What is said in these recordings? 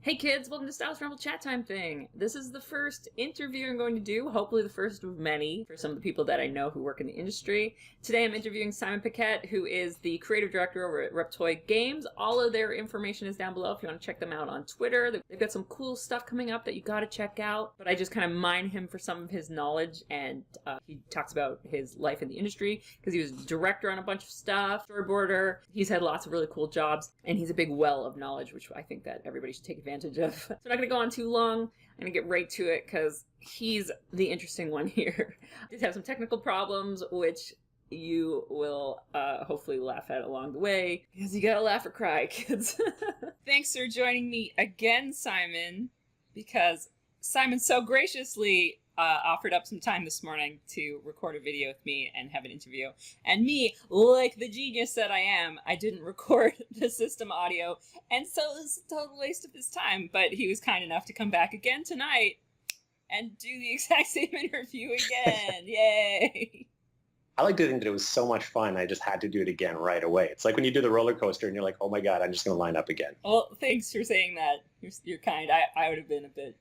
Hey kids, welcome to Styles Rumble Chat Time thing. This is the first interview I'm going to do, hopefully the first of many, for some of the people that I know who work in the industry. Today I'm interviewing Simon Paquette, who is the creative director over at Reptoid Games. All of their information is down below if you want to check them out on Twitter. They've got some cool stuff coming up that you gotta check out, but I just kind of mine him for some of his knowledge, and he talks about his life in the industry, because he was director on a bunch of stuff, storyboarder. He's had lots of really cool jobs, and he's a big well of knowledge, which I think that everybody should take advantage of. So I'm not going to go on too long. I'm going to get right to it because he's the interesting one here. I did have some technical problems, which you will hopefully laugh at along the way, because you gotta laugh or cry, kids. Thanks for joining me again, Simon, because Simon so graciously offered up some time this morning to record a video with me and have an interview. And me, like the genius that I am, I didn't record the system audio, and so it was a total waste of his time. But he was kind enough to come back again tonight and do the exact same interview again. Yay! I like to think that it was so much fun, I just had to do it again right away. It's like when you do the roller coaster and you're like, oh my god, I'm just going to line up again. Well, thanks for saying that. You're kind. I would have been a bit...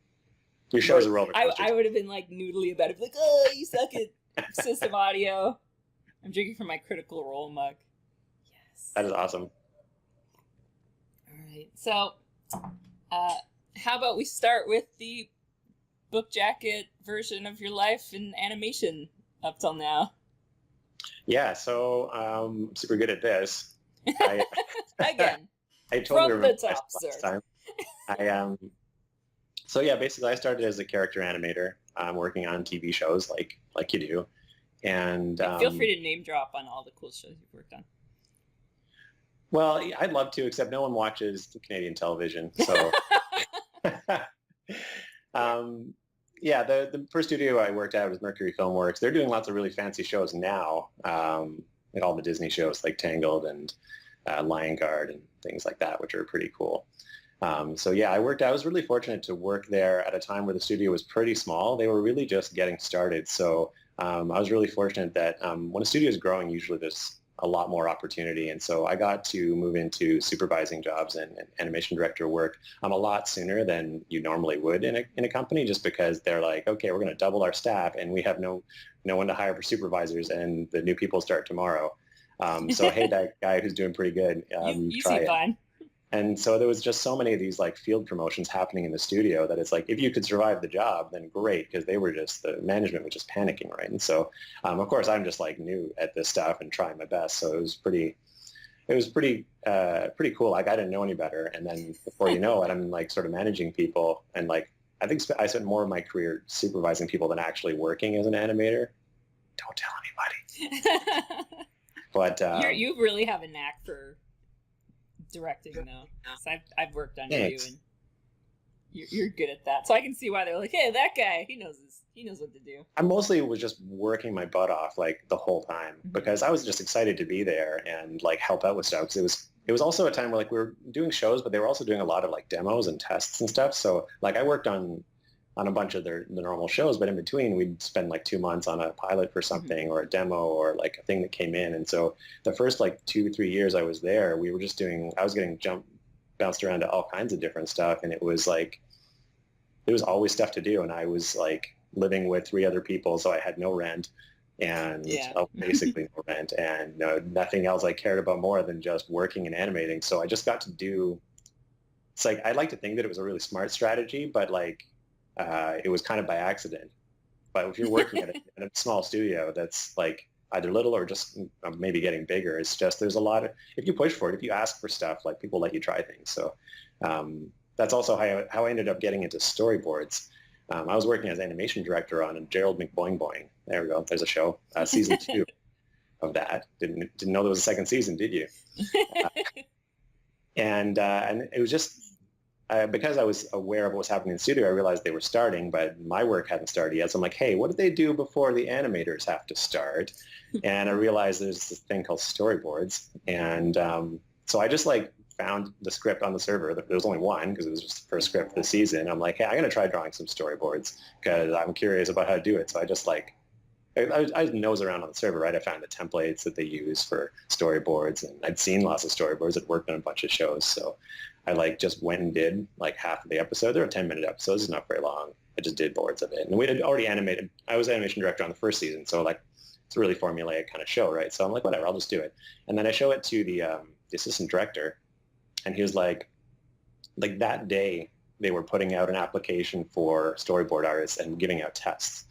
Your show's a roller coaster. I would have been like noodly about it, like, oh, you suck at system audio. I'm drinking from my Critical Role mug. Yes. That is awesome. All right. So, how about we start with the book jacket version of your life in animation up till now? Yeah, so I'm super good at this. Again, I totally from the remember top, last sir. time. So yeah, basically I started as a character animator, working on TV shows like you do. And feel free to name drop on all the cool shows you've worked on. Well, I'd love to, except no one watches Canadian television. So yeah, the first studio I worked at was Mercury Filmworks. They're doing lots of really fancy shows now, like all the Disney shows like Tangled and Lion Guard and things like that, which are pretty cool. So yeah, I was really fortunate to work there at a time where the studio was pretty small. They were really just getting started. So I was really fortunate that when a studio is growing, usually there's a lot more opportunity. And so I got to move into supervising jobs and animation director work a lot sooner than you normally would in a company, just because they're like, okay, we're going to double our staff and we have no one to hire for supervisors, and the new people start tomorrow. So hey, that guy who's doing pretty good, you try seem it. fine. And so there was just so many of these like field promotions happening in the studio that it's like, if you could survive the job, then great, because the management was just panicking, right? And so, of course, I'm just like new at this stuff and trying my best. So it was pretty cool. Like I didn't know any better. And then before you know it, I'm like sort of managing people. And like, I think I spent more of my career supervising people than actually working as an animator. Don't tell anybody. But you really have a knack for directing, though. So I've worked under you, and you're good at that. So I can see why they're like, hey, that guy, he knows what to do. I mostly was just working my butt off like the whole time, because I was just excited to be there and like help out with stuff. Because it was also a time where like we were doing shows, but they were also doing a lot of like demos and tests and stuff. So like I worked on a bunch of the normal shows, but in between we'd spend like 2 months on a pilot for something or a demo or like a thing that came in. And so the first like 2-3 years I was there, I was getting bounced around to all kinds of different stuff. And it was like, there was always stuff to do. And I was like living with 3 other people. So I had no rent and basically no rent and nothing else I cared about more than just working and animating. So I just got to do, it's like, I'd like to think that it was a really smart strategy, but like, it was kind of by accident. But if you're working at a small studio that's like either little or just maybe getting bigger, it's just there's a lot of, if you push for it, if you ask for stuff, like people let you try things. So that's also how I ended up getting into storyboards. I was working as animation director on a Gerald McBoing Boing. There we go. There's a show, season 2 of that. Didn't know there was a second season, did you? And it was just, because I was aware of what was happening in the studio, I realized they were starting, but my work hadn't started yet. So I'm like, hey, what did they do before the animators have to start? And I realized there's this thing called storyboards. And so I just like found the script on the server. There was only one because it was just the first script of the season. I'm like, hey, I'm going to try drawing some storyboards because I'm curious about how to do it. So I just like, I nose around on the server, right? I found the templates that they use for storyboards, and I'd seen lots of storyboards. I'd worked on a bunch of shows. So I like just went and did like half of the episode. They were 10-minute episodes, it's not very long. I just did boards of it. And we had already animated. I was animation director on the first season, so like it's a really formulaic kind of show, right? So I'm like, whatever, I'll just do it. And then I show it to the assistant director, and he was like that day they were putting out an application for storyboard artists and giving out tests.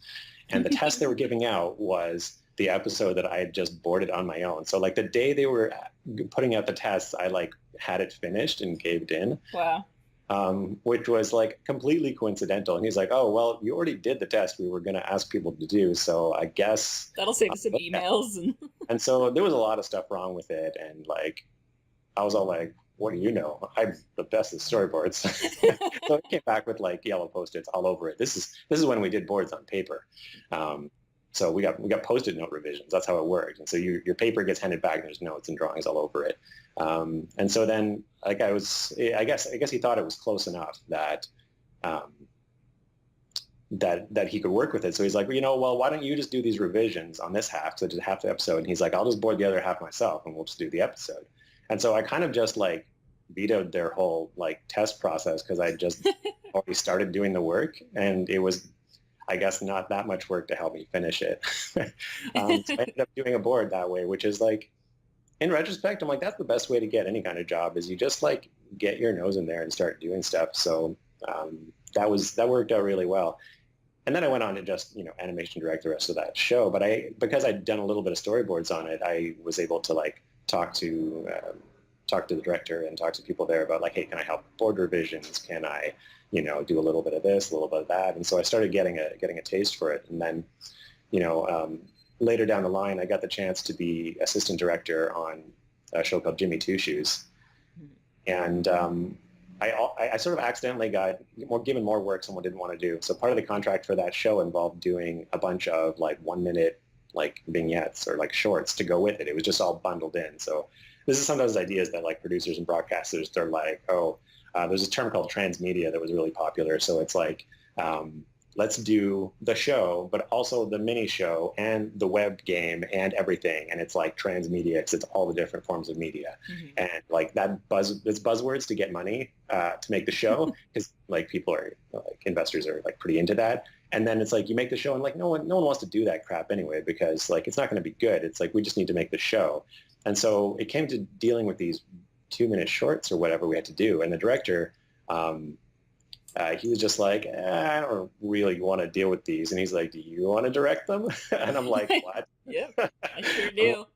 And the test they were giving out was the episode that I had just boarded on my own. So like the day they were putting out the tests, I like had it finished and caved in. Wow. Which was like completely coincidental. And he's like, oh, well, you already did the test we were going to ask people to do. So I guess that'll save us some emails. And so there was a lot of stuff wrong with it. And like, I was all like, what do you know? I'm the best at storyboards. So it came back with like yellow Post-its all over it. This is when we did boards on paper. So we got Post-it note revisions. That's how it worked. And so your paper gets handed back and there's notes and drawings all over it. And so then like I guess he thought it was close enough that that he could work with it. So he's like, well, why don't you just do these revisions on this half? So I did half the episode. And he's like, I'll just board the other half myself and we'll just do the episode. And so I kind of just like vetoed their whole like test process because I just already started doing the work, and it was, I guess, not that much work to help me finish it. So I ended up doing a board that way, which is like, in retrospect, I'm like, that's the best way to get any kind of job is you just like get your nose in there and start doing stuff. So that worked out really well. And then I went on to just, animation direct the rest of that show. But because I'd done a little bit of storyboards on it, I was able to like talk to the director and talk to people there about like, hey, can I help board revisions? Can I, do a little bit of this, a little bit of that? And so I started getting a taste for it. And then, later down the line, I got the chance to be assistant director on a show called Jimmy Two Shoes. And I sort of accidentally got given more work someone didn't want to do. So part of the contract for that show involved doing a bunch of like 1 minute like vignettes or like shorts to go with it. It was just all bundled in. So this is sometimes ideas that like producers and broadcasters, they're like, there's a term called transmedia that was really popular. So it's like, let's do the show, but also the mini show and the web game and everything. And it's like transmedia because it's all the different forms of media. Mm-hmm. And like it's buzzwords to get money to make the show because like people are like investors are like pretty into that. And then it's like you make the show and like no one wants to do that crap anyway because like it's not going to be good. It's like we just need to make the show. And so it came to dealing with these 2-minute shorts or whatever we had to do. And the director, he was just like, I don't really want to deal with these. And he's like, do you want to direct them? And I'm like, what? Yeah, I sure do.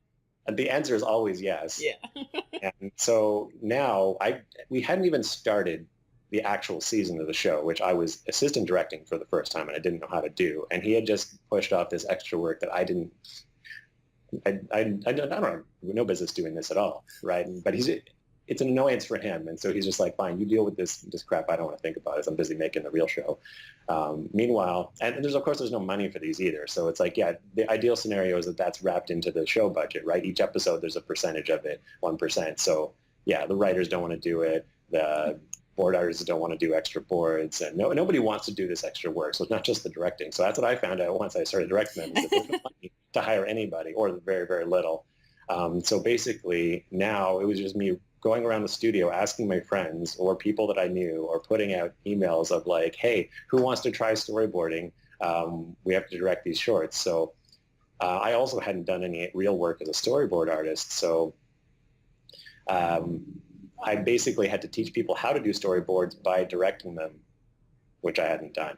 And the answer is always yes. Yeah. And so now we hadn't even started the actual season of the show, which I was assistant directing for the first time and I didn't know how to do. And he had just pushed off this extra work that I don't have no business doing this at all, right? But it's an annoyance for him, and so he's just like, fine, you deal with this crap I don't want to think about it. I'm busy making the real show. Meanwhile, and there's no money for these either, so it's like, yeah, the ideal scenario is that that's wrapped into the show budget, right? Each episode there's a percentage of it, 1%. So yeah, the writers don't want to do it, the board artists don't want to do extra boards, and nobody wants to do this extra work. So it's not just the directing. So that's what I found out once I started directing them, is that there's no money to hire anybody, or very, very little. So basically now it was just me going around the studio asking my friends or people that I knew or putting out emails of like, hey, who wants to try storyboarding? We have to direct these shorts. So I also hadn't done any real work as a storyboard artist. So I basically had to teach people how to do storyboards by directing them, which I hadn't done.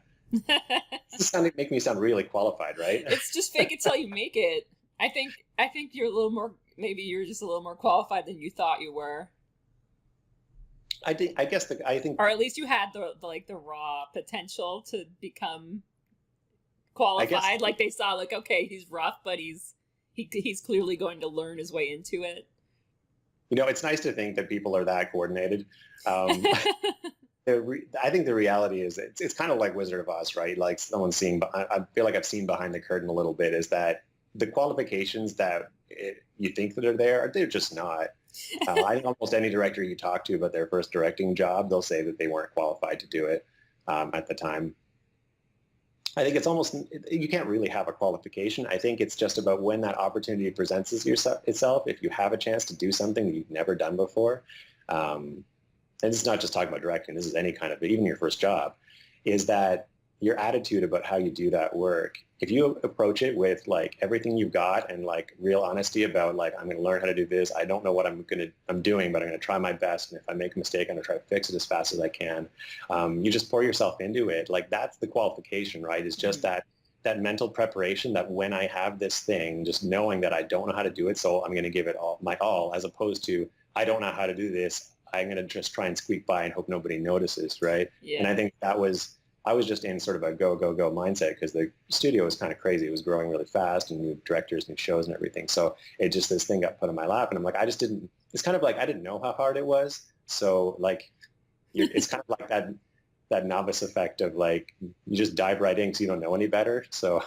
This make me sound really qualified, right? It's just fake it till you make it. I think you're a little more, maybe you're just a little more qualified than you thought you were. I think, or at least you had the raw potential to become qualified. Like they saw, like, okay, he's rough, but he's clearly going to learn his way into it. It's nice to think that people are that coordinated. I think the reality is it's kind of like Wizard of Oz, right? Like someone's seeing, I feel like I've seen behind the curtain a little bit, is that the qualifications that you think that are there, they're just not. I think almost any director you talk to about their first directing job, they'll say that they weren't qualified to do it at the time. I think it's almost, you can't really have a qualification. I think it's just about when that opportunity presents itself, if you have a chance to do something that you've never done before, and it's not just talking about directing, this is any kind of, even your first job, is that your attitude about how you do that work, if you approach it with like everything you've got and like real honesty about like, I'm going to learn how to do this. I don't know what I'm doing, but I'm going to try my best. And if I make a mistake, I'm going to try to fix it as fast as I can. You just pour yourself into it. Like that's the qualification, right? Is just that mental preparation that when I have this thing, just knowing that I don't know how to do it, so I'm going to give it all my all, as opposed to I don't know how to do this. I'm going to just try and squeak by and hope nobody notices, right? Yeah. And I think I was just in sort of a go, go, go mindset because the studio was kind of crazy. It was growing really fast and new directors, new shows and everything. So it just, this thing got put in my lap and I'm like, it's kind of like, I didn't know how hard it was. So like, it's kind of like that novice effect of like, you just dive right in because you don't know any better. So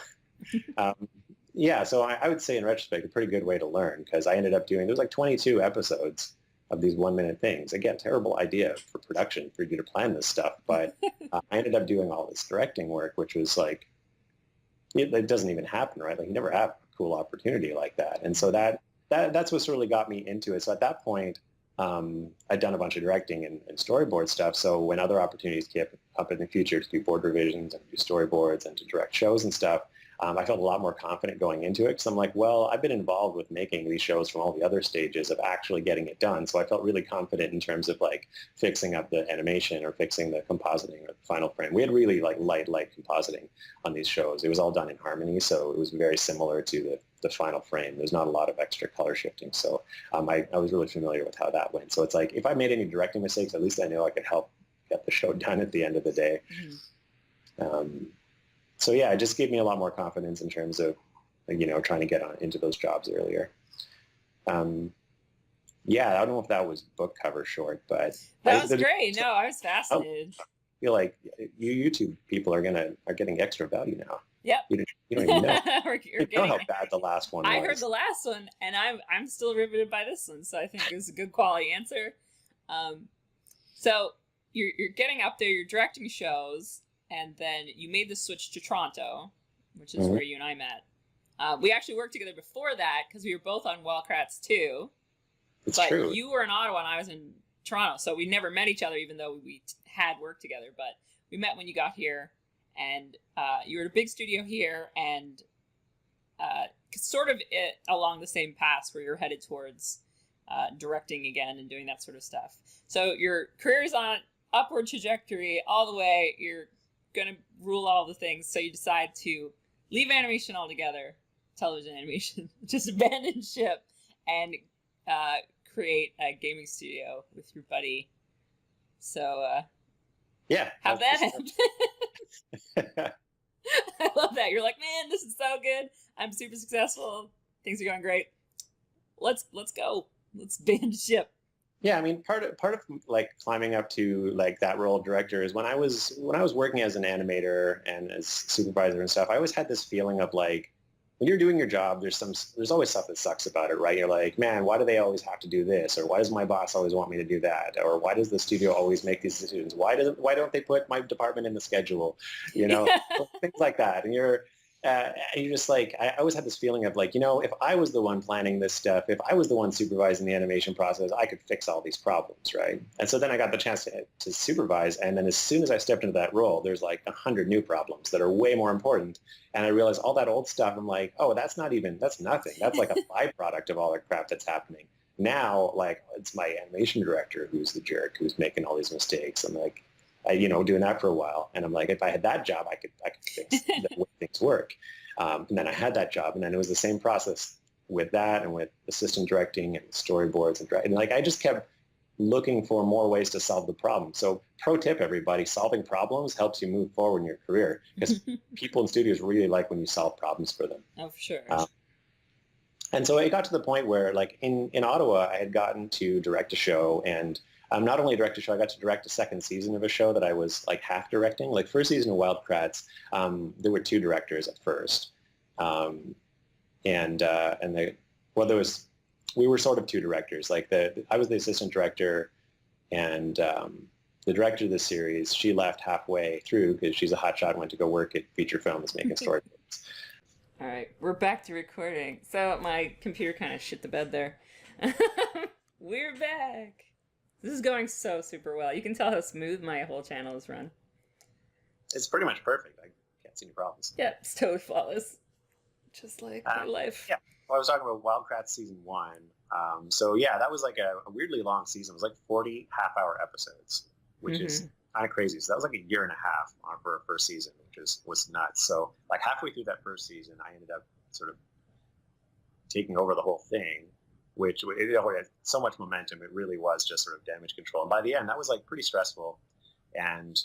yeah, so I would say in retrospect, a pretty good way to learn because I ended up doing, there's like 22 episodes of these 1-minute things. Again, terrible idea for production for you to plan this stuff, but I ended up doing all this directing work, which was like, it doesn't even happen, right? Like you never have a cool opportunity like that. And so that's what really got me into it. So at that point, I'd done a bunch of directing and storyboard stuff. So when other opportunities came up in the future to do board revisions and do storyboards and to direct shows and stuff, I felt a lot more confident going into it because I'm like, well, I've been involved with making these shows from all the other stages of actually getting it done. So I felt really confident in terms of like fixing up the animation or fixing the compositing or the final frame. We had really like light compositing on these shows. It was all done in Harmony, so it was very similar to the final frame. There's not a lot of extra color shifting. So I was really familiar with how that went. So it's like, if I made any directing mistakes, at least I knew I could help get the show done at the end of the day. So yeah, it just gave me a lot more confidence in terms of, trying to get into those jobs earlier. Yeah, I don't know if that was book cover short, but that was great. No, I was fascinated. I feel like you YouTube people are getting extra value now. Yep. You don't even know. You know how bad the last one was. I heard the last one, and I'm still riveted by this one, so I think it was a good quality answer. So you're getting up there, you're directing shows. And then you made the switch to Toronto, which is where you and I met. We actually worked together before that because we were both on Kratts too. It's but true. You were in Ottawa and I was in Toronto, so we never met each other, even though we had worked together. But we met when you got here, and you were at a big studio here, and sort of along the same path where you're headed towards directing again and doing that sort of stuff. So your career is on an upward trajectory all the way. You're going to rule all the things, so you decide to leave animation altogether, television animation, just abandon ship, and create a gaming studio with your buddy. So yeah, how'd that happen? I love that. You're like, man, this is so good. I'm super successful. Things are going great. Let's go. Let's abandon ship. Yeah, I mean, part of like climbing up to like that role of director is when I was working as an animator and as supervisor and stuff, I always had this feeling of like, when you're doing your job, there's always stuff that sucks about it, right? You're like, man, why do they always have to do this? Or why does my boss always want me to do that? Or why does the studio always make these decisions? Why don't they put my department in the schedule? Things like that. And you're just like, I always had this feeling of like, if I was the one planning this stuff, if I was the one supervising the animation process, I could fix all these problems, right? And so then I got the chance to supervise, and then as soon as I stepped into that role, there's like 100 new problems that are way more important. And I realized all that old stuff, I'm like, oh, that's nothing. That's like a byproduct of all the crap that's happening. Now, like, it's my animation director who's the jerk, who's making all these mistakes. I'm like, doing that for a while. And I'm like, if I had that job, I could fix the way things work. And then I had that job, and then it was the same process with that and with assistant directing and storyboards and like, I just kept looking for more ways to solve the problem. So pro tip, everybody, solving problems helps you move forward in your career because people in studios really like when you solve problems for them. Oh, for sure. And so it got to the point where like in Ottawa, I had gotten to direct a show, and not only direct a show, I got to direct a second season of a show that I was like half directing. Like first season of Kratts, there were two directors at first. We were sort of two directors. Like I was the assistant director, and the director of the series, she left halfway through because she's a hotshot and went to go work at feature films making storyboards. All right, we're back to recording. So my computer kind of shit the bed there. We're back. This is going so super well. You can tell how smooth my whole channel is run. It's pretty much perfect. I can't see any problems. Yeah, it's totally flawless. Just like my life. Yeah. Well, I was talking about Wild Kratts season 1. So yeah, that was like a weirdly long season. It was like 40 half-hour episodes, which is kind of crazy. So that was like a year and a half for a first season, which was nuts. So like halfway through that first season, I ended up sort of taking over the whole thing, which it had so much momentum. It really was just sort of damage control. And by the end, that was like pretty stressful. And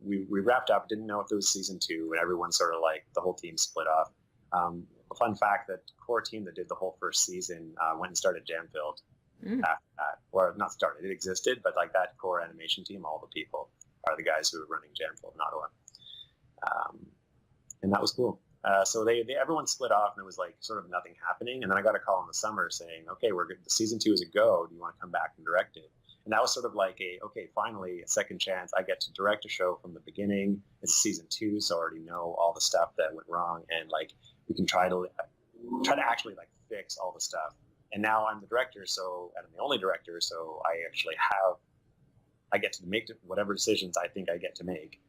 we wrapped up, didn't know if there was season 2, and everyone sort of like, the whole team split off. A fun fact, that core team that did the whole first season went and started Jamfield after that. Or not started, it existed, but like that core animation team, all the people are the guys who were running Jamfield in Ottawa. And that was cool. So everyone split off, and there was like sort of nothing happening. And then I got a call in the summer saying, okay, we're good. Season 2 is a go. Do you want to come back and direct it? And that was sort of like okay, finally a second chance. I get to direct a show from the beginning. It's season 2, so I already know all the stuff that went wrong, and like we can try to actually like fix all the stuff. And now I'm the director, and I'm the only director, so I get to make whatever decisions I think I get to make,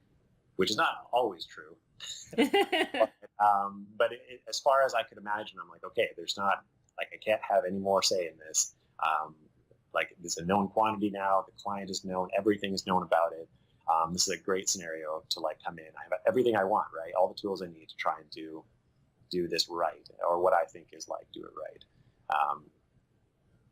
which is not always true. But as far as I could imagine, I'm like, okay, there's not, like, I can't have any more say in this. Like, there's a known quantity now. The client is known. Everything is known about it. This is a great scenario to like come in. I have everything I want, right? All the tools I need to try and do this right, or what I think is like do it right.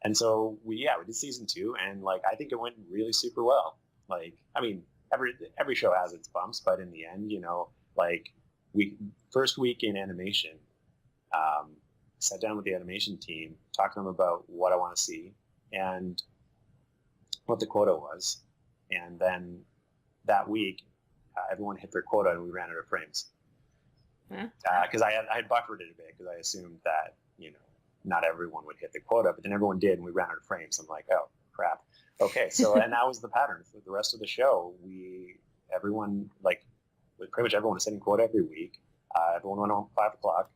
And so we did season 2, and like I think it went really super well. Like, I mean, every show has its bumps, but in the end, like first week in animation, sat down with the animation team, talked to them about what I want to see and what the quota was, and then that week everyone hit their quota and we ran out of frames. Because I had buffered it a bit, because I assumed that not everyone would hit the quota, but then everyone did, and we ran out of frames. I'm like, oh crap. Okay, so and that was the pattern for the rest of the show. Everyone pretty much everyone was hitting quota every week. Everyone went home at 5:00,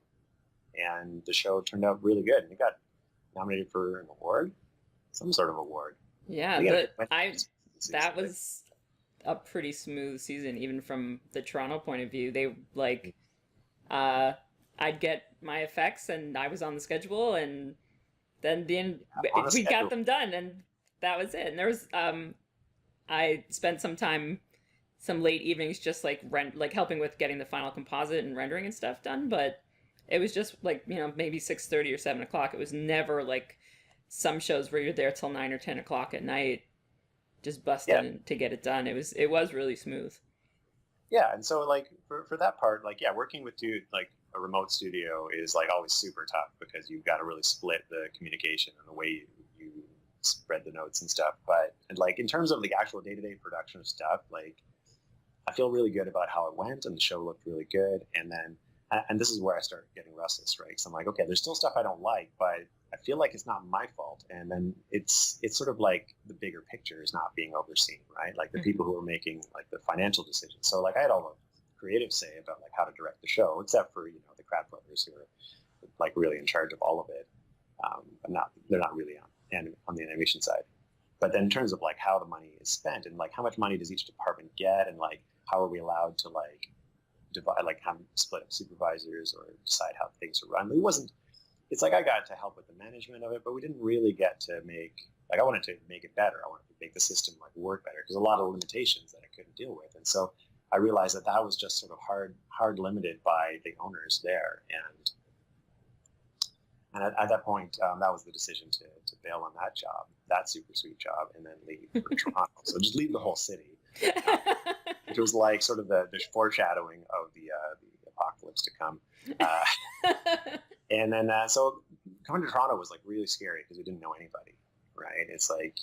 and the show turned out really good. And it got nominated for an award, some sort of award. Yeah, that was a pretty smooth season, even from the Toronto point of view. They like, I'd get my effects, and I was on the schedule, and then we got them done, and that was it. And there was, I spent some late evenings just like helping with getting the final composite and rendering and stuff done, but it was just like, maybe 6:30 or 7:00. It was never like some shows where you're there till 9 or 10 o'clock at night, just busting to get it done. It was really smooth. Yeah, and so like for that part, like working with like a remote studio is like always super tough, because you've got to really split the communication and the way you spread the notes and stuff. But like in terms of the actual day-to-day production of stuff, like I feel really good about how it went, and the show looked really good. And this is where I start getting restless, right? Because I'm like, okay, there's still stuff I don't like, but I feel like it's not my fault. And then it's sort of like the bigger picture is not being overseen, right? Like the people who are making like the financial decisions. So like I had all the creative say about like how to direct the show, except for the Kratts brothers, who are like really in charge of all of it, but they're not really on the animation side. But then in terms of like how the money is spent, and like how much money does each department get, and like how are we allowed to like divide, like how split up supervisors or decide how things are run. It's like I got to help with the management of it, but we didn't really get to I wanted to make it better. I wanted to make the system like work better, because a lot of limitations that I couldn't deal with. And so I realized that was just sort of hard limited by the owners there. And at that point, that was the decision to bail on that job, that super sweet job, and then leave for Toronto. So just leave the whole city, which was like sort of the foreshadowing of the apocalypse to come. And then so coming to Toronto was like really scary, because we didn't know anybody, right? It's like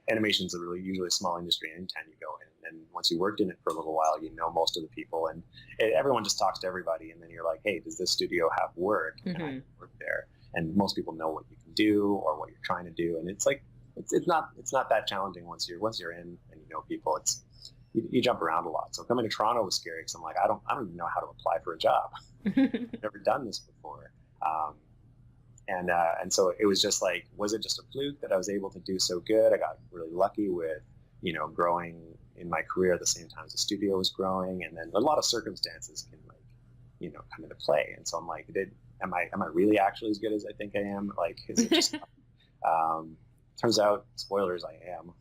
animation's usually a small industry anytime you go in. And once you worked in it for a little while, most of the people, and everyone just talks to everybody. And then you're like, hey, does this studio have work? And I can work there. And most people know what you can do or what you're trying to do. And it's like, it's not that challenging once you're in and people. You jump around a lot. So coming to Toronto was scary, because I'm like, I don't even know how to apply for a job. Never done this before. And so it was just like, was it just a fluke that I was able to do so good? I got really lucky with, growing in my career at the same time as the studio was growing, and then a lot of circumstances can come into play. And so I'm like, am I really actually as good as I think I am? Like, is it just? Turns out, spoilers, I am.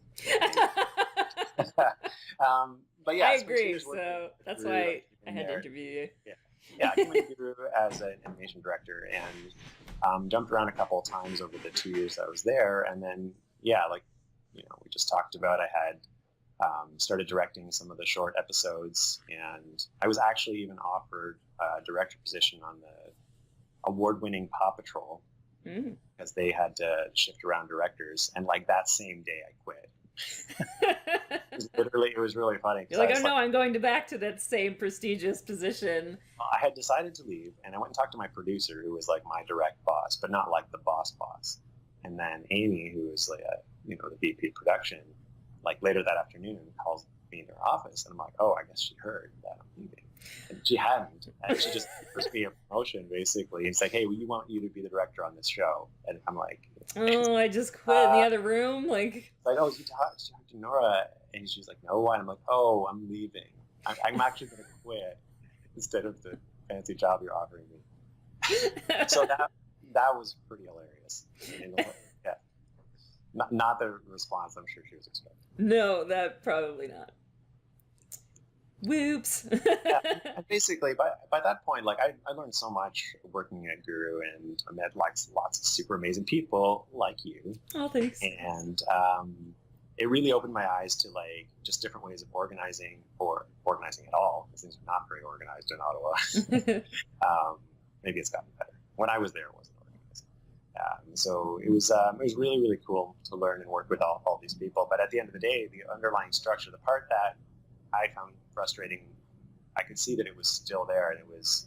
But yeah, I agree. So that's why I had to interview you. Yeah, I came in Guru as an animation director and jumped around a couple of times over the 2 years that I was there. And then, we just talked about, I had started directing some of the short episodes, and I was actually even offered a director position on the award-winning Paw Patrol because they had to shift around directors. And like that same day, I quit. It was really funny. You're like, oh no, I'm going back to that same prestigious position. I had decided to leave, and I went and talked to my producer, who was like my direct boss, but not like the boss. And then Amy, who was like, the VP of production, like later that afternoon, calls me in her office, and I'm like, oh, I guess she heard that I'm leaving. And she hadn't, and she just offers me a promotion, basically. It's like, hey, we want you to be the director on this show. And I'm like, oh, I just quit in the other room? Like, oh, you talked to Nora? And she's like, no. And I'm like, oh, I'm leaving. I'm actually going to quit instead of the fancy job you're offering me. So that was pretty hilarious. Yeah. Not the response I'm sure she was expecting. No, that probably not. Whoops. Yeah, and basically, by that point, like I learned so much working at Guru, and I met lots of super amazing people like you. Oh, thanks. And it really opened my eyes to like just different ways of organizing, or organizing at all, because things are not very organized in Ottawa. Maybe it's gotten better. When I was there, it wasn't organized. So it was really, really cool to learn and work with all these people. But at the end of the day, the underlying structure, the part that I found frustrating, I could see that it was still there, and it was,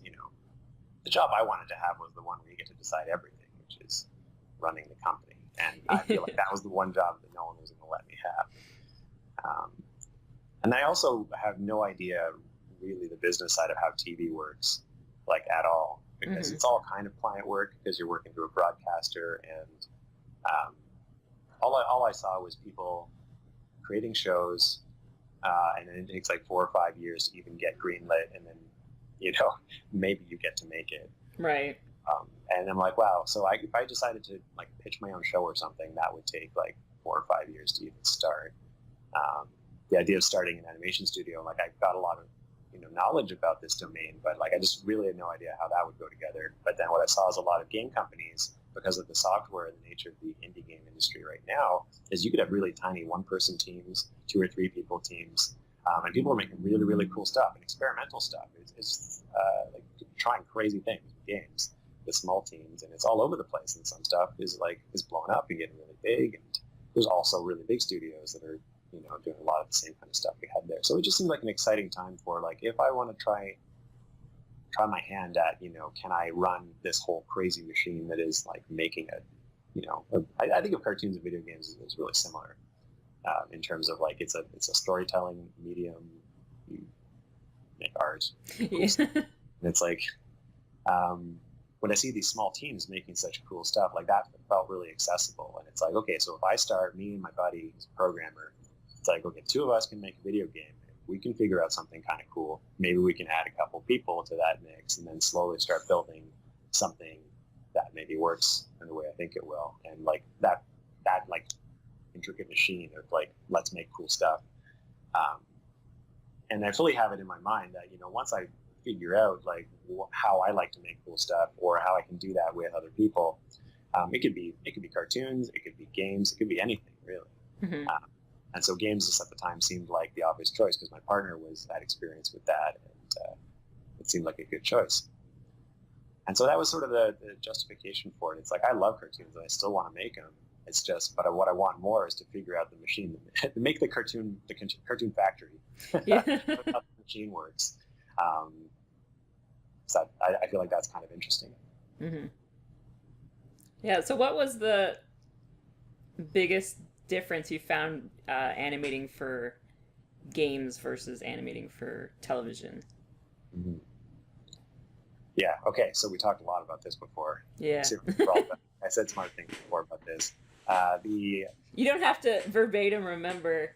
the job I wanted to have was the one where you get to decide everything, which is running the company. And I feel like that was the one job that no one was going to let me have. And I also have no idea really the business side of how TV works, like at all, because it's all kind of client work, because you're working through a broadcaster, and all I saw was people creating shows, and then it takes like 4 or 5 years to even get greenlit, and then maybe you get to make it. Right. And I'm like, wow. So if I decided to like pitch my own show or something, that would take like 4 or 5 years to even start. The idea of starting an animation studio, like I got a lot of knowledge about this domain, but like I just really had no idea how that would go together. But then what I saw is a lot of game companies, because of the software and the nature of the indie game industry right now, is you could have really tiny 1-person teams, 2 or 3 people teams, and people are making really, really cool stuff and experimental stuff. It's like trying crazy things with games with small teams, and it's all over the place. And some stuff is blown up and getting really big, and there's also really big studios that are doing a lot of the same kind of stuff we had there. So it just seemed like an exciting time for like, if I want to try my hand at can I run this whole crazy machine that is like making I think of cartoons and video games as really similar in terms of like it's a storytelling medium. You make art. Yeah. And it's like when I see these small teams making such cool stuff, like that felt really accessible. And it's like, okay, so if I start, me and my buddy who's a programmer, it's like, okay, 2 of us can make a video game. If we can figure out something kind of cool, maybe we can add a couple people to that mix, and then slowly start building something that maybe works in the way I think it will. And like that like intricate machine of like, let's make cool stuff. And I fully have it in my mind that, once I figure out like how I like to make cool stuff, or how I can do that with other people, it could be cartoons, it could be games, it could be anything really. Mm-hmm. And so games just at the time seemed like the obvious choice, because my partner had experience with that, and it seemed like a good choice. And so that was sort of the justification for it. It's like, I love cartoons and I still want to make them. It's just, but what I want more is to figure out the machine, to make the cartoon factory, Yeah. how the machine works. So I feel like that's kind of interesting. Mm-hmm. Yeah. So what was the biggest difference you found animating for games versus animating for television? Mm-hmm. Yeah. Okay. So we talked a lot about this before. Yeah. I said smart things before about this. The You don't have to verbatim remember,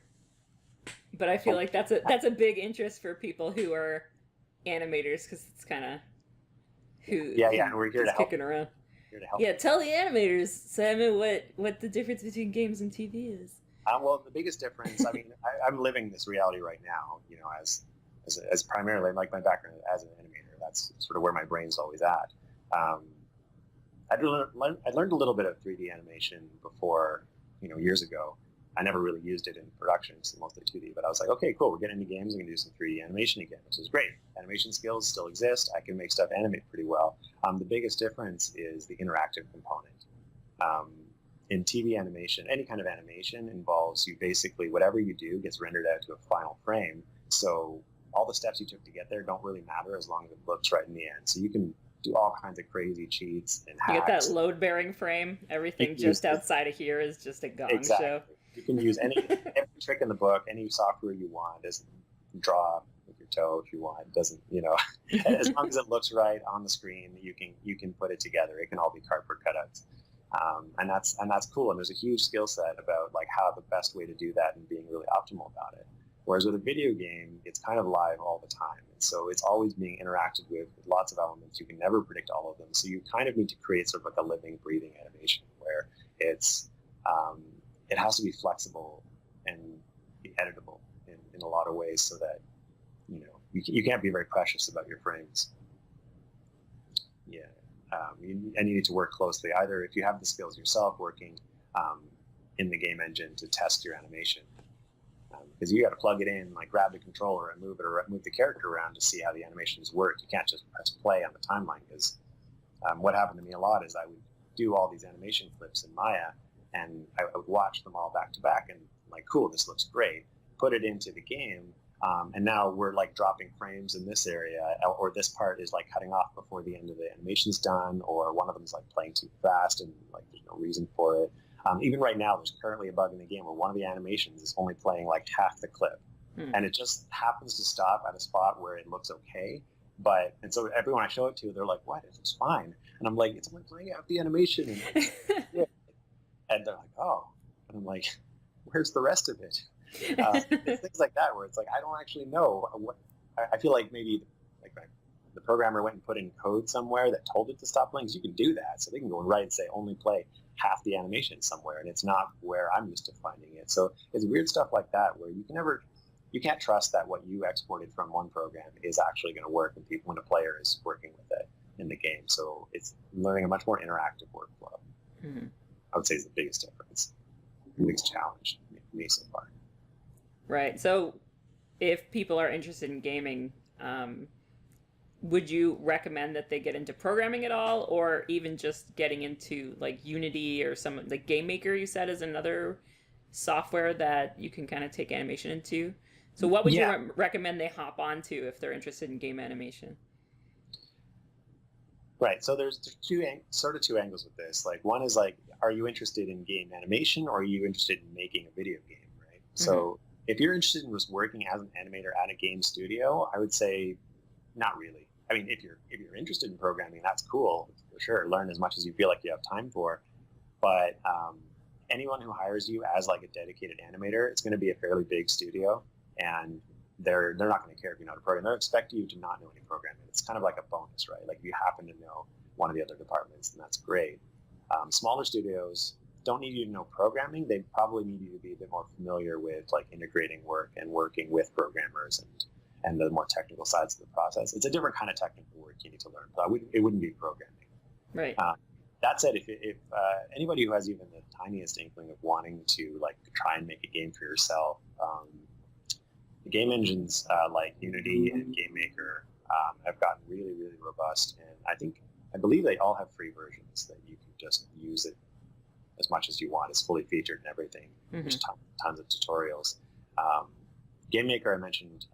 but I feel like that's a big interest for people who are animators because it's kind of who and we're here to is help. kicking around. Here to help. Yeah, tell the animators, Simon, what the difference between games and TV is. Well, the biggest difference, I mean, I'm living this reality right now, as primarily, like, my background as an animator. That's sort of where my brain's always at. I learned a little bit of 3D animation before, years ago. I never really used it in production, so mostly 2D, but I was like, okay, cool, we're getting into games, I'm going to do some 3D animation again, which is great. Animation skills still exist. I can make stuff animate pretty well. The biggest difference is the interactive component. In TV animation, any kind of animation involves you basically, whatever you do gets rendered out to a final frame. So all the steps you took to get there don't really matter as long as it looks right in the end. So you can do all kinds of crazy cheats and hacks. You get that load-bearing frame. Everything just outside of here is just a gong show. You can use every trick in the book, any software you want. Doesn't draw with your toe if you want. It doesn't, as long as it looks right on the screen, you can put it together. It can all be cardboard cutouts. And that's cool. And there's a huge skill set about like how the best way to do that and being really optimal about it. Whereas with a video game, it's kind of live all the time. And so it's always being interacted with lots of elements. You can never predict all of them. So you kind of need to create sort of like a living, breathing animation where it has to be flexible and be editable in a lot of ways so that, you can't be very precious about your frames. Yeah. And you need to work closely, either if you have the skills yourself working in the game engine to test your animation, because you got to plug it in, like grab the controller and move the character around to see how the animations work. You can't just press play on the timeline, because what happened to me a lot is I would do all these animation clips in Maya, and I would watch them all back to back, and like, cool, this looks great. Put it into the game. And now we're like dropping frames in this area, or this part is like cutting off before the end of the animation's done, or one of them is like playing too fast and like there's no reason for it. Even right now, there's currently a bug in the game where one of the animations is only playing like half the clip, and it just happens to stop at a spot where it looks okay. And so everyone I show it to, they're like, "What? It looks fine," and I'm like, "It's only playing out the animation," and they're like, "Oh," and I'm like, "Where's the rest of it?" It's things like that where it's like I don't actually know what. I feel like maybe like the programmer went and put in code somewhere that told it to stop playing. So you can do that, so they can go and write and say only play half the animation somewhere, and it's not where I'm used to finding it. So it's weird stuff like that where you can't trust that what you exported from one program is actually going to work when a player is working with it in the game. So it's learning a much more interactive workflow. Mm-hmm. I would say is the biggest difference, the biggest challenge for me so far. Right. So if people are interested in gaming, would you recommend that they get into programming at all, or even just getting into like Unity or some like Game Maker, you said, is another software that you can kind of take animation into? So what would you recommend they hop onto if they're interested in game animation? Right. So there's two angles with this. Like, one is like, are you interested in game animation, or are you interested in making a video game? Right. Mm-hmm. So if you're interested in just working as an animator at a game studio, I would say not really. I mean, if you're interested in programming, that's cool for sure. Learn as much as you feel like you have time for. But anyone who hires you as like a dedicated animator, it's going to be a fairly big studio, and they're not going to care if you know how to program. They'll expect you to not know any programming. It's kind of like a bonus, right? Like if you happen to know one of the other departments, then that's great. Smaller studios don't need you to know programming. They probably need you to be a bit more familiar with like integrating work and working with programmers and the more technical sides of the process. It's a different kind of technical work you need to learn, but it wouldn't be programming. Right. That said, if anybody who has even the tiniest inkling of wanting to like try and make a game for yourself, the game engines like Unity and Game Maker have gotten really, really robust, and I believe they all have free versions that you can just use it as much as you want. It's fully featured and everything. Mm-hmm. There's tons of tutorials. Game Maker I mentioned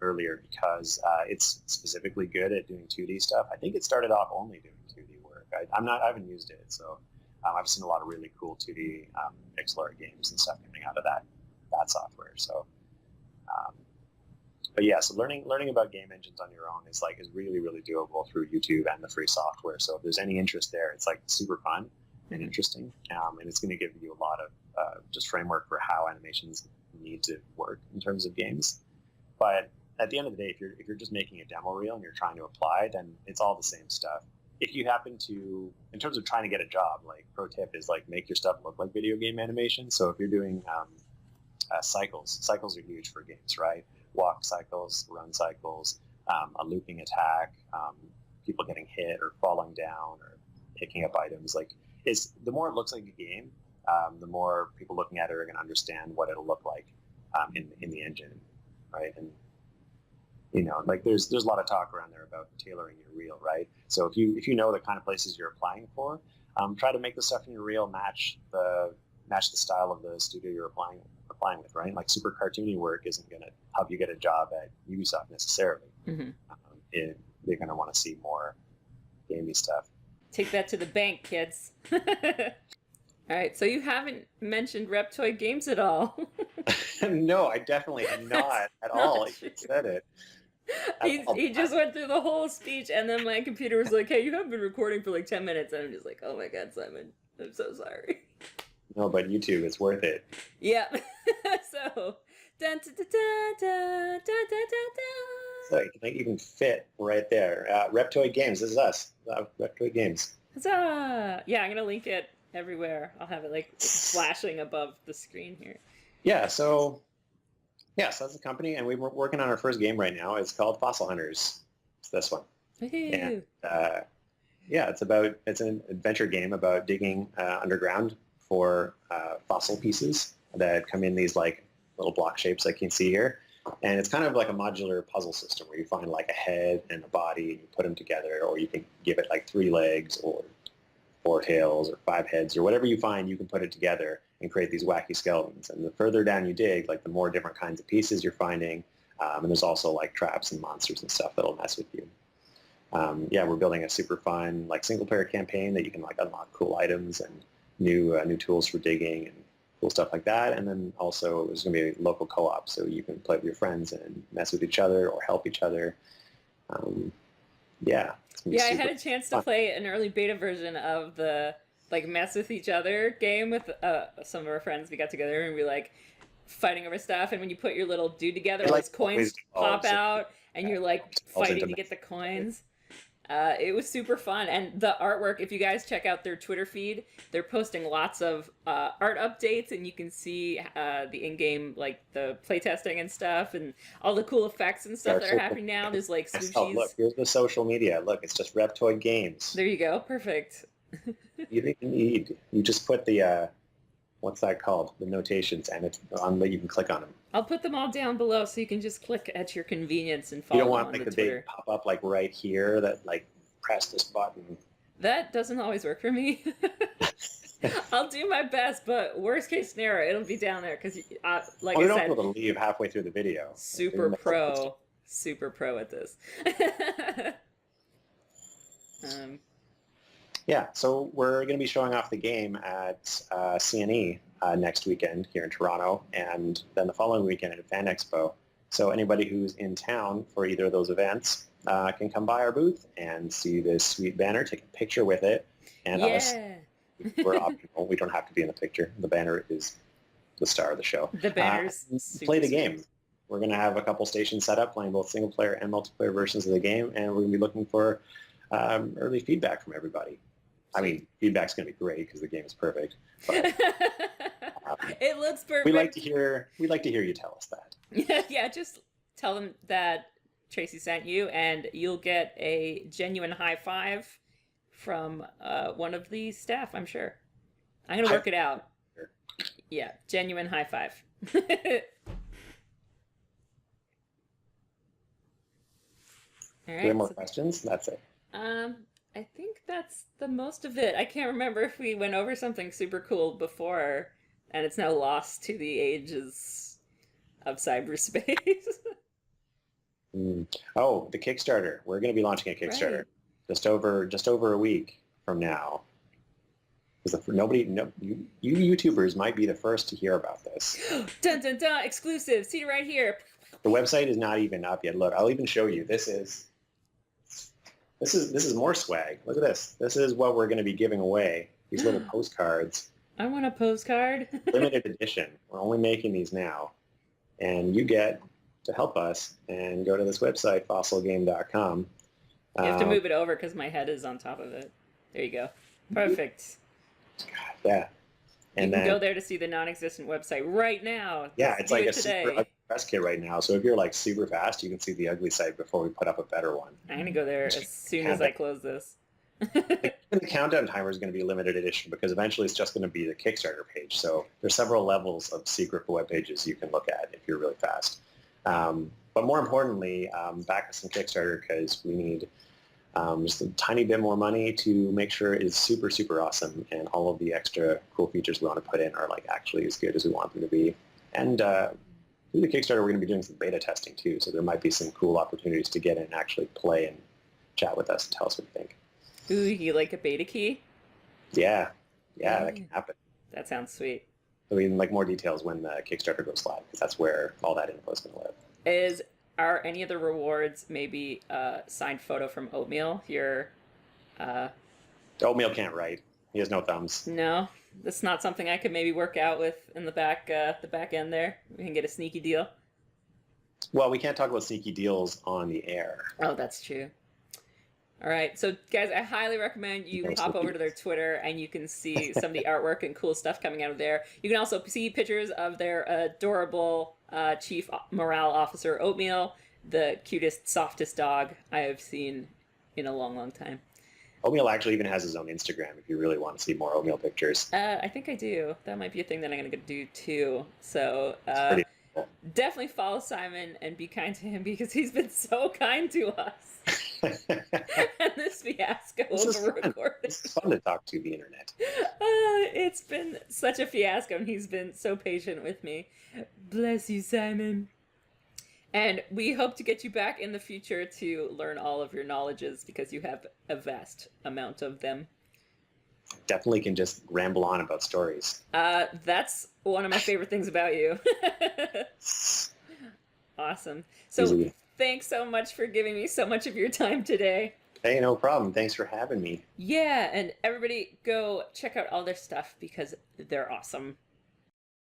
earlier because it's specifically good at doing 2D stuff. I think it started off only doing 2D work. I haven't used it, so I've seen a lot of really cool 2D pixel art games and stuff coming out of that software. So But yeah, so learning about game engines on your own is really, really doable through YouTube and the free software. So if there's any interest there, it's like super fun and interesting, and it's going to give you a lot of just framework for how animations need to work in terms of games. But at the end of the day, if you're just making a demo reel and you're trying to apply, then it's all the same stuff. If you happen to, in terms of trying to get a job, like pro tip is like make your stuff look like video game animation. So if you're doing cycles are huge for games, right? Walk cycles, run cycles, a looping attack, people getting hit or falling down or picking up items. Like, it's the more it looks like a game, the more people looking at it are going to understand what it'll look like in the engine, right? And like there's a lot of talk around there about tailoring your reel, right? So if you know the kind of places you're applying for, try to make the stuff in your reel match the style of the studio you're applying with, right? Like super cartoony work isn't going to help you get a job at Ubisoft necessarily. Mm-hmm. They're going to want to see more gamey stuff. Take that to the bank, kids. All right, so you haven't mentioned Reptoid Games at all. No, I definitely have not at all. I just said it. He just went through the whole speech, and then my computer was like, hey, you haven't been recording for like 10 minutes. And I'm just like, oh my God, Simon, I'm so sorry. No, but YouTube, it's worth it. Yeah. So, dun, dun, dun, dun, dun, dun, dun, dun. So you can fit right there. Reptoid Games, this is us. Reptoid Games. Huzzah! Yeah, I'm going to link it everywhere. I'll have it like flashing above the screen here. Yeah, so that's the company, and we're working on our first game right now. It's called FossilHunters. It's this one. And it's an adventure game about digging underground for fossil pieces that come in these like little block shapes like you can see here. And it's kind of like a modular puzzle system where you find like a head and a body and you put them together, or you can give it like 3 legs or 4 tails or 5 heads or whatever you find, you can put it together and create these wacky skeletons. And the further down you dig, like the more different kinds of pieces you're finding. And there's also like traps and monsters and stuff that'll mess with you. We're building a super fun like single player campaign that you can like unlock cool items and new tools for digging and cool stuff like that. And then also there's going to be a local co-op, so you can play with your friends and mess with each other or help each other. I had a chance to play an early beta version of the like mess with each other game with some of our friends. We got together and we like fighting over stuff, and when you put your little dude together, all these coins pop out and you're like fighting to get the coins. It was super fun, and the artwork, if you guys check out their Twitter feed, they're posting lots of art updates, and you can see the in-game, like the playtesting and stuff, and all the cool effects and stuff that are happening now. There's like swooshies. Oh, look, here's the social media. Look, it's just Reptoid Games. There you go. Perfect. You just put the, what's that called? The notations, and it's on that you can click on them. I'll put them all down below so you can just click at your convenience and follow. You don't want on like the big Twitter. pop up like right here that like press this button. That doesn't always work for me. I'll do my best, but worst case scenario, it'll be down there because, like I said, don't be able to leave halfway through the video. Super pro at this. So we're going to be showing off the game at CNE next weekend here in Toronto, and then the following weekend at Fan Expo. So anybody who's in town for either of those events can come by our booth and see this sweet banner, take a picture with it, and us. We're optional. We don't have to be in the picture. The banner is the star of the show. The banner's play the game. We're going to have a couple stations set up playing both single player and multiplayer versions of the game, and we're going to be looking for early feedback from everybody. I mean, feedback's going to be great because the game is perfect. But, it looks perfect. We like to hear you tell us that. Yeah, just tell them that Tracy sent you, and you'll get a genuine high five from one of the staff, I'm sure. I'm going to work it out. Sure. Yeah, genuine high five. All right, Are there more questions? That's it. I think that's the most of it. I can't remember if we went over something super cool before, and it's now lost to the ages of cyberspace. Oh, the Kickstarter. We're going to be launching a Kickstarter just over a week from now. You YouTubers might be the first to hear about this. Dun dun dun! Exclusive. See it right here. The website is not even up yet. Look, I'll even show you. This is more swag. Look at this. This is what we're going to be giving away. These little postcards. I want a postcard. Limited edition. We're only making these now. And you get to help us and go to this website, fossilgame.com. You have to move it over because my head is on top of it. There you go. Perfect. Yeah. And you can then, go there to see the non-existent website right now. Yeah, Let's it's do like it a today. super ugly press kit right now. So if you're like super fast, you can see the ugly site before we put up a better one. I'm going to go there as soon as I close this. And the countdown timer is going to be limited edition because eventually it's just going to be the Kickstarter page. So there's several levels of secret web pages you can look at if you're really fast. But more importantly, back us in Kickstarter because we need just a tiny bit more money to make sure it is super, super awesome, and all of the extra cool features we want to put in are like actually as good as we want them to be. And through the Kickstarter, we're going to be doing some beta testing too, so there might be some cool opportunities to get in and actually play and chat with us and tell us what you think. Ooh, you like a beta key? Yeah, that can happen. That sounds sweet. So we can like more details when the Kickstarter goes live, because that's where all that info is going to live. Are any of the rewards maybe a signed photo from Oatmeal? Oatmeal can't write. He has no thumbs. No, that's not something I could maybe work out with in the back end there. We can get a sneaky deal. Well, we can't talk about sneaky deals on the air. Oh, that's true. All right, so guys, I highly recommend you hop over to their Twitter and you can see some of the artwork and cool stuff coming out of there. You can also see pictures of their adorable Chief Morale Officer Oatmeal, the cutest, softest dog I have seen in a long, long time. Oatmeal actually even has his own Instagram if you really want to see more Oatmeal pictures. I think I do. That might be a thing that I'm going to do too. So Pretty cool. Definitely follow Simon and be kind to him because he's been so kind to us. And this fiasco of a recording. It's fun to talk to the internet. It's been such a fiasco, and he's been so patient with me. Bless you, Simon. And we hope to get you back in the future to learn all of your knowledges because you have a vast amount of them. Definitely can just ramble on about stories. That's one of my favorite things about you. Awesome. So Easy. Thanks so much for giving me so much of your time today. Hey, no problem. Thanks for having me. Yeah, and everybody go check out all their stuff because they're awesome.